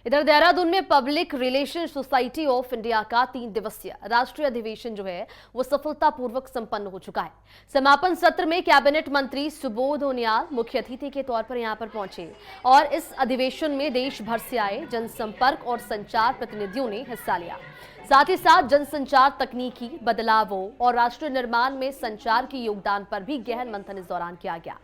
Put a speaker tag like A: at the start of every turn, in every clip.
A: इधर देहरादून में public relation society of India का 3 दिवसीय राष्ट्रीय अधिवेशन जो है वो सफलतापूर्वक संपन्न हो चुका है। समापन सत्र में कैबिनेट मंत्री सुबोध उनियाल मुख्य अतिथि के तौर पर यहां पर पहुंचे और इस अधिवेशन में देश भर से आए जनसंपर्क और संचार प्रतिनिधियों ने हिस्सा लिया। साथ ही साथ जनसंचार तकनीकी बदलावों और राष्ट्र निर्माण में संचार के योगदान पर भी गहन मंथन इस दौरान किया गया।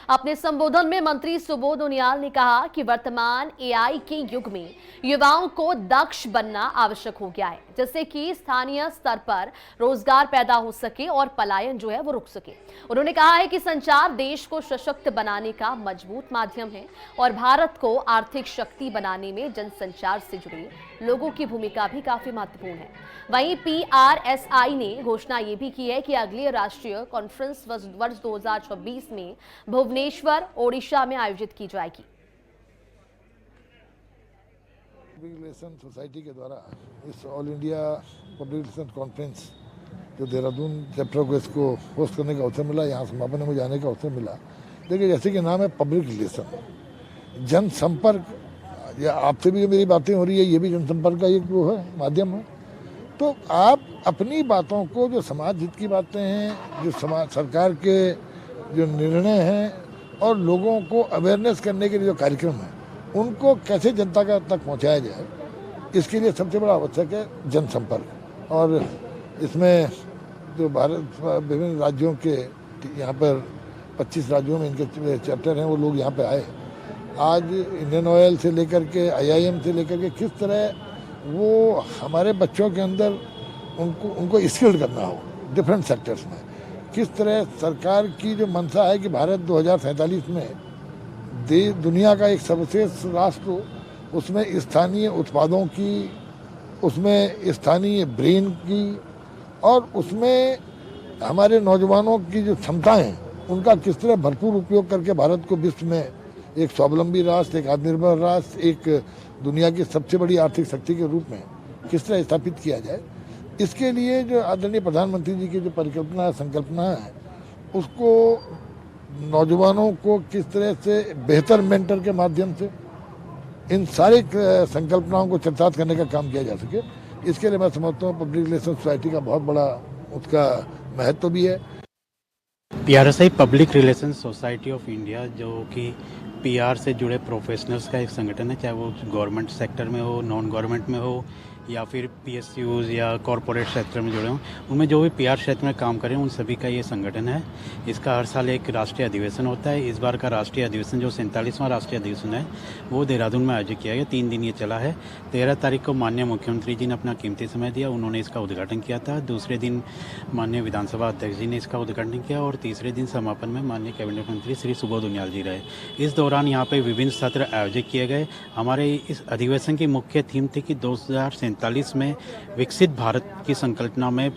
A: अपने संबोधन में मंत्री सुबोध उनियाल ने कहा कि वर्तमान एआई के युग में युवाओं को दक्ष बनना आवश्यक हो गया है, जिससे कि स्थानीय स्तर पर रोजगार पैदा हो सके और पलायन जो है वो रुक सके। उन्होंने कहा है कि संचार देश को सशक्त बनाने का मजबूत माध्यम है और भारत को आर्थिक शक्ति बनाने में जनसंचार से जुड़े लोगों की भूमिका भी काफी महत्वपूर्ण है। वहीं पीआरएसआई ने घोषणा ये भी की है कि अगली राष्ट्रीय कॉन्फ्रेंस वर्ष 2026 में भुवनेश्वर, ओडिशा में आयोजित की जाएगी।
B: पब्लिक रिलेशन सोसाइटी के द्वारा इस all India public relation conference जो देहरादून चैप्टर को इसको होस्ट करने का अवसर मिला, यहाँ समापन में जाने का अवसर मिला। देखिए, जैसे कि नाम है पब्लिक रिलेशन, जनसंपर्क, या आपसे भी जो मेरी बातें हो रही है ये भी जनसंपर्क का एक वो है, माध्यम है। तो आप अपनी बातों को, जो समाज हित की बातें हैं, जो समाज सरकार के जो निर्णय हैं और लोगों को अवेयरनेस करने के लिए जो कार्यक्रम है, उनको कैसे जनता का तक पहुंचाया जाए, इसके लिए सबसे बड़ा आवश्यक है जनसंपर्क। और इसमें जो भारत विभिन्न राज्यों के, यहाँ पर 25 राज्यों में इनके चैप्टर हैं, वो लोग यहाँ पे आए। आज इंडियन ऑयल से लेकर के आईआईएम से लेकर के किस तरह वो हमारे बच्चों के अंदर उनको स्किल्ड करना हो डिफरेंट सेक्टर्स में, किस तरह सरकार की जो मंशा है कि भारत 2047 में दुनिया का एक सर्वश्रेष्ठ राष्ट्र हो, उसमें स्थानीय उत्पादों की, उसमें स्थानीय ब्रेन की और उसमें हमारे नौजवानों की जो क्षमताएं हैं उनका किस तरह भरपूर उपयोग करके भारत को विश्व में एक स्वावलंबी राष्ट्र, एक आत्मनिर्भर राष्ट्र, एक दुनिया की सबसे बड़ी आर्थिक शक्ति के रूप में किस तरह स्थापित किया जाए। इसके लिए जो आदरणीय प्रधानमंत्री जी की जो परिकल्पना है, संकल्पना है, उसको नौजवानों को किस तरह से बेहतर मेंटर के माध्यम से इन सारी संकल्पनाओं को चरितार्थ करने का काम किया जा सके, इसके लिए मैं समझता हूँ पब्लिक रिलेशन सोसाइटी का बहुत बड़ा उसका महत्व भी है।
C: PRSI public relation society of India, जो कि पीआर से जुड़े प्रोफेशनल्स का एक संगठन है, चाहे वो गवर्नमेंट सेक्टर में हो, नॉन गवर्नमेंट में हो या फिर पीएसयूज या कॉरपोरेट सेक्टर में जुड़े हों, उनमें जो भी पीआर क्षेत्र में काम करें उन सभी का ये संगठन है। इसका हर साल एक राष्ट्रीय अधिवेशन होता है। इस बार का राष्ट्रीय अधिवेशन जो 47वां राष्ट्रीय अधिवेशन है वो देहरादून में आयोजित किया गया। 3 दिन ये चला है। 13 तारीख को माननीय मुख्यमंत्री जी ने अपना कीमती समय दिया, उन्होंने इसका उद्घाटन किया था। दूसरे दिन माननीय विधानसभा अध्यक्ष जी ने इसका उद्घाटन किया और तीसरे दिन समापन में माननीय कैबिनेट मंत्री श्री सुबोध उनियाल जी रहे। इस दौरान यहाँ पे विभिन्न सत्र आयोजित किए गए। हमारे इस अधिवेशन की मुख्य थीम थी कि 2047 में विकसित भारत की संकल्पना में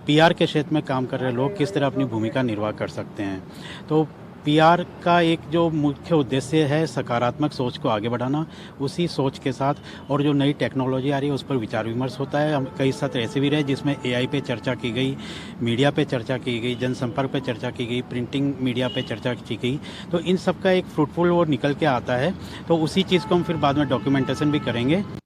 C: पीआर के क्षेत्र में काम कर रहे लोग किस तरह अपनी भूमिका निर्वाह कर सकते हैं। तो पीआर का एक जो मुख्य उद्देश्य है सकारात्मक सोच को आगे बढ़ाना, उसी सोच के साथ और जो नई टेक्नोलॉजी आ रही है उस पर विचार विमर्श होता है। हम कई सत्र ऐसे भी रहे जिसमें एआई पे चर्चा की गई, मीडिया पे चर्चा की गई, जनसंपर्क पे चर्चा की गई, प्रिंटिंग मीडिया पे चर्चा की गई। तो इन सब का एक फ्रूटफुल वो निकल के आता है। तो उसी चीज़ को हम फिर बाद में डॉक्यूमेंटेशन भी करेंगे।